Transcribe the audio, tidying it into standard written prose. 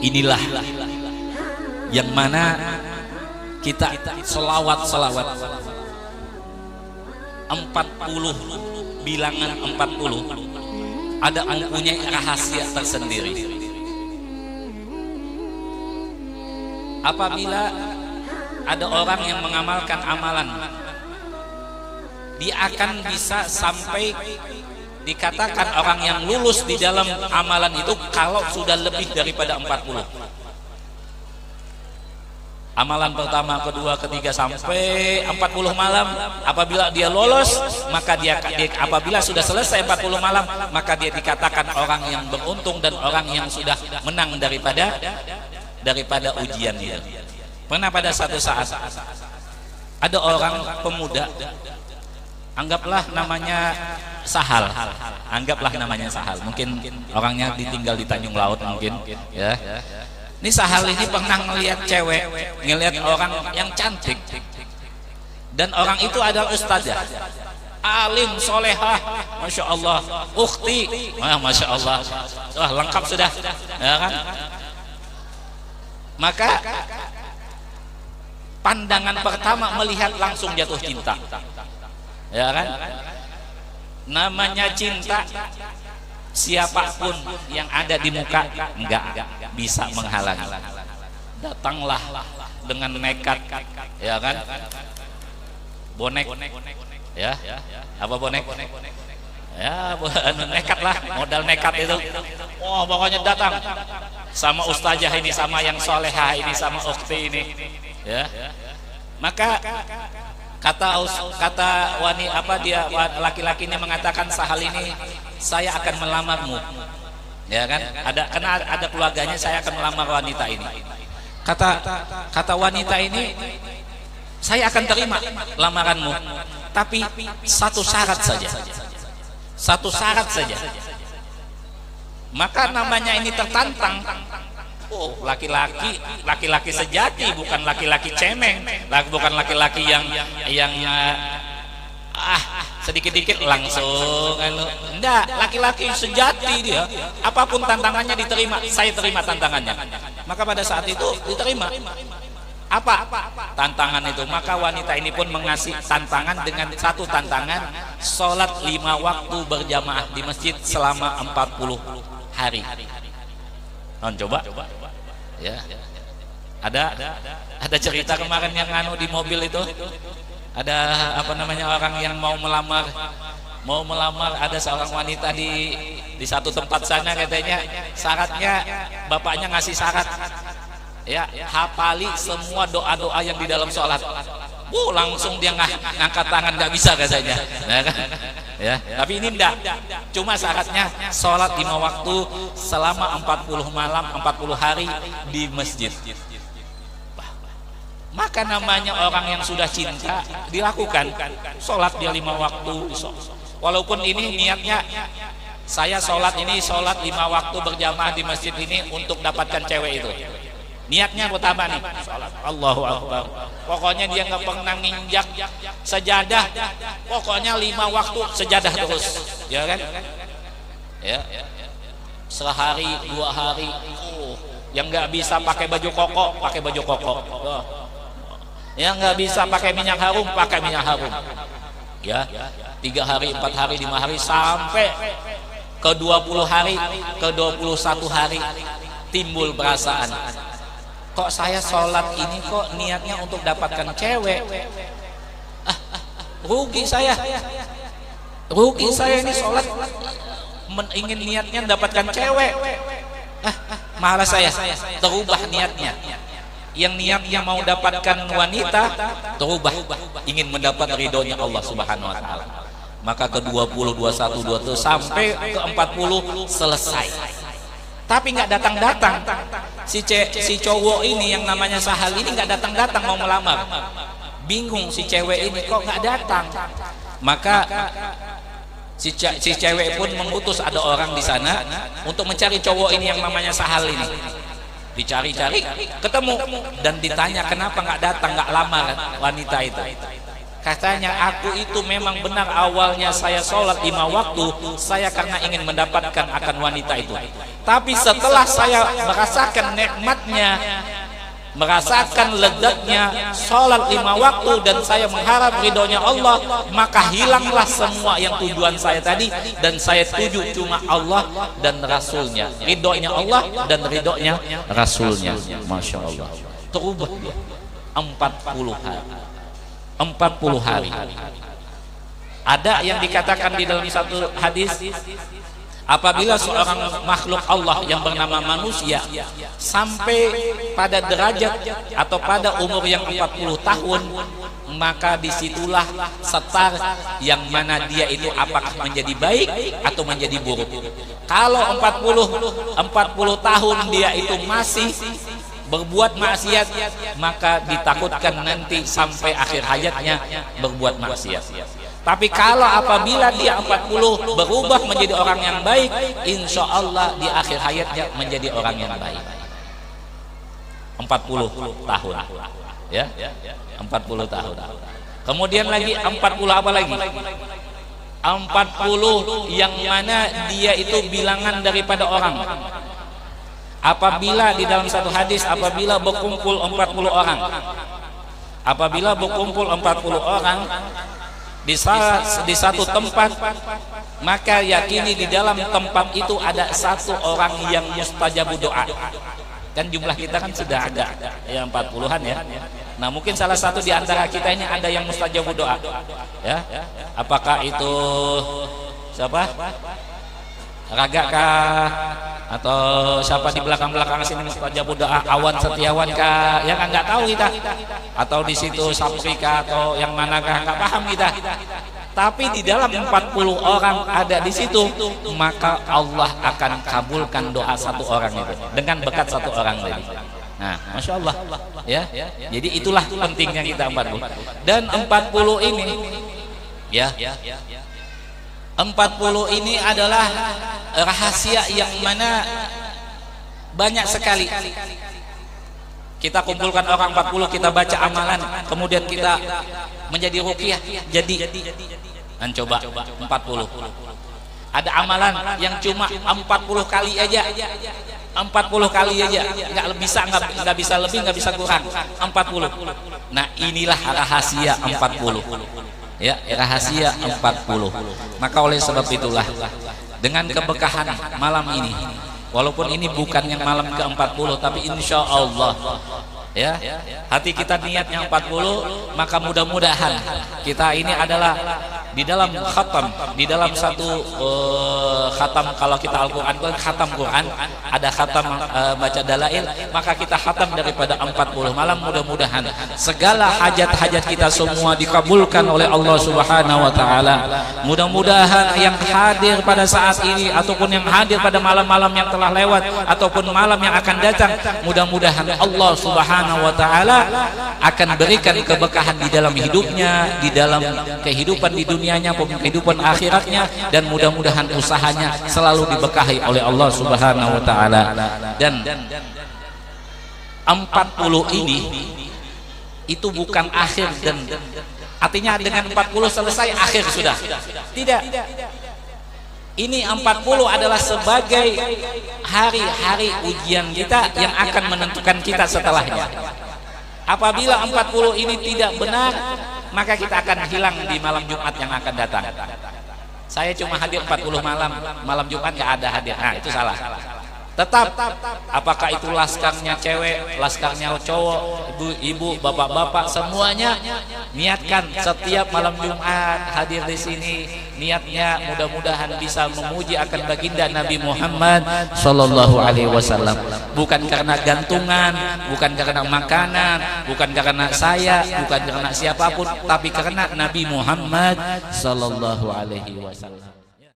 Inilah yang mana kita selawat 40 bilangan 40 ada mempunyai rahasia tersendiri. Apabila ada orang yang mengamalkan amalan, dia akan bisa sampai dikatakan orang yang lulus di dalam amalan itu kalau sudah lebih daripada 40. Amalan pertama, kedua, ketiga sampai 40 malam. Apabila dia lolos, maka dia apabila sudah selesai 40 malam, maka dia dikatakan orang yang beruntung dan orang yang sudah menang daripada ujian itu. Pernah pada satu saat ada orang pemuda, anggaplah namanya Sahal, mungkin orangnya ditinggal di Tanjung Laut mungkin, ya. Ini Sahal ini pernah ngelihat cewek, ngelihat orang yang cantik, dan orang itu adalah ustazah, alim, solehah, masya Allah, ukhti, masya Allah, wah lengkap sudah, ya kan? Maka pandangan pertama melihat langsung jatuh cinta, ya kan? Namanya cinta, siapapun yang ada di muka enggak bisa menghalangi. Datanglah dengan nekat, ya kan? Bonek, ya, apa bonek? Ya, nekat lah, modal nekat itu. Oh, pokoknya datang sama ustazah ini, sama yang solehah ini, sama ukhti ini, ya. Maka kata laki-laki ini mengatakan, Sahal ini, saya akan melamarmu, ya kan? Karena ada keluarganya, saya akan melamar wanita ini. Kata wanita ini, saya akan terima lamaranmu, tapi satu syarat saja. Maka namanya ini tertantang. Oh, laki-laki sejati, bukan laki-laki cemeng, bukan laki-laki yang sedikit-dikit langsung. Enggak, laki-laki sejati dia. Apapun tantangannya diterima. Saya terima tantangannya. Maka pada saat itu diterima. Apa tantangan itu? Maka wanita ini pun mengasih tantangan dengan satu tantangan, sholat 5 waktu berjamaah di masjid selama 40 hari. Coba ya, ada cerita kemarin yang di mobil itu, ada orang yang mau melamar ada seorang wanita di satu tempat sana, katanya syaratnya bapaknya ngasih syarat, ya, hafali semua doa-doa yang di dalam sholat. Langsung dia ngangkat tangan, nggak bisa katanya, ya. Tapi ini enggak, cuma syaratnya sholat 5 waktu selama 40 malam 40 hari di masjid. Maka namanya orang yang sudah cinta dilakukan, sholat dia 5 waktu, walaupun ini niatnya saya sholat 5 waktu berjamaah di masjid ini untuk dapatkan cewek itu. Niatnya pertama nih, sholat, Allahu Akbar, pokoknya dia nggak pernah nginjak sejadah, pokoknya 5 waktu sejadah terus, ya kan? Ya, sehari 2 hari, yang nggak bisa pakai baju koko, pakai baju koko, yang nggak bisa pakai minyak harum, pakai minyak harum, ya, 3 hari, 4 hari, 5 hari, sampai ke 20 hari, ke 21 hari, timbul perasaan, kok saya sholat ini kok niatnya untuk dapatkan cewek, rugi saya ini sholat ingin niatnya dapatkan cewek, malah saya terubah niatnya, yang niatnya mau dapatkan wanita terubah ingin mendapat ridhonya Allah Subhanahu Wa Taala. Maka ke 20, 21, 22 sampai ke 40 selesai. Tapi nggak datang-datang si cowok ini yang namanya Sahal ini, nggak datang-datang mau melamar. Bingung si cewek ini kok nggak datang. Maka si cewek pun mengutus ada orang di sana untuk mencari cowok ini yang namanya Sahal ini. Dicari-cari, ketemu dan ditanya kenapa nggak datang, nggak lamar wanita itu. Katanya, aku itu memang benar awalnya saya sholat 5 waktu, saya karena ingin mendapatkan akan wanita itu. Tapi setelah saya merasakan nikmatnya, merasakan lezatnya sholat 5 waktu, dan saya mengharap ridhonya Allah, maka hilanglah semua yang tujuan saya tadi, dan saya tuju cuma Allah dan Rasulnya, ridhonya Allah dan ridhonya Rasulnya. Masya Allah, terubah dia 40 hari. 40 hari. Ada yang dikatakan di dalam satu hadis, apabila seorang makhluk Allah yang bernama manusia sampai pada derajat atau pada umur yang 40 tahun, maka disitulah setar yang mana dia itu apakah menjadi baik atau menjadi buruk. Kalau 40 tahun dia itu masih berbuat maksiat, maka ditakutkan nanti sampai akhir hayatnya berbuat maksiat. Tapi kalau apabila dia 40 berubah menjadi orang yang baik, insya Allah di akhir hayatnya menjadi orang yang baik. 40 tahun, ya, 40 tahun. Kemudian lagi 40 apa lagi? 40 yang mana dia itu bilangan daripada orang. Apabila di dalam satu hadis, apabila berkumpul 40 orang, apabila berkumpul 40 orang di satu tempat, maka yakini di dalam tempat itu ada satu orang yang mustajab doa. Kan jumlah kita kan sudah ada ya 40-an ya. Nah, mungkin salah satu di antara kita ini ada yang mustajab doa, ya. Apakah itu siapa? Raga kah, atau siapa di belakang-belakang sini mustajab doa, Awan Setiawan kah, ya kan nggak tahu kita, atau di situ Sapri kah, atau yang manakah, nggak paham kita. Tapi di dalam 40 orang ada di situ, maka Allah akan kabulkan doa satu orang itu dengan berkat satu orang tadi. Nah, Masya Allah, ya. Jadi itulah pentingnya kita 40. Dan 40 ini, ya, 40 ini adalah rahasia yang mana banyak sekali. Kita kumpulkan orang 40, kita baca amalan, kemudian kita menjadi ruqyah. Jadi coba 40. Ada amalan yang cuma 40 kali aja. 40 kali aja, nggak bisa lebih, nggak bisa kurang. 40. Nah, inilah rahasia 40. Ya, rahasia 40. Maka oleh sebab itulah, dengan keberkahan malam ini, walaupun ini bukan yang malam ke-40, tapi insya Allah, ya, hati kita niatnya 40, maka mudah-mudahan kita ini adalah di dalam khatam, di dalam satu khatam. Kalau kita Al-Quran, khatam Quran, ada khatam baca dalail, maka kita khatam daripada 40 malam. Mudah-mudahan segala hajat-hajat kita semua dikabulkan oleh Allah Subhanahu wa Ta'ala. Mudah-mudahan yang hadir pada saat ini ataupun yang hadir pada malam-malam yang telah lewat ataupun malam yang akan datang, mudah-mudahan Allah Subhanahu wa Ta'ala akan berikan keberkahan di dalam hidupnya, di dalam kehidupan di dunianya, kehidupan akhiratnya, dan mudah-mudahan usahanya selalu diberkahi oleh Allah Subhanahu wa Ta'ala. Dan 40 ini itu bukan akhir, dan artinya dengan 40 selesai akhir sudah. Tidak. Ini 40 adalah sebagai hari-hari ujian kita yang akan menentukan kita setelahnya. Apabila 40 ini tidak benar, maka kita akan hilang di malam Jumat yang akan datang. Saya cuma hadir 40 malam Jumat nggak ada hadir. Nah, itu salah. Tetap, apakah itu laskarnya cewek, laskarnya cowok, ibu-ibu, bapak-bapak, semuanya niatkan setiap malam Jumat hadir di sini. Niatnya mudah-mudahan bisa memuji akan baginda Nabi Muhammad Sallallahu Alaihi Wasallam. Bukan karena gantungan, bukan karena makanan, bukan karena saya, bukan karena siapapun, tapi karena Nabi Muhammad Sallallahu Alaihi Wasallam.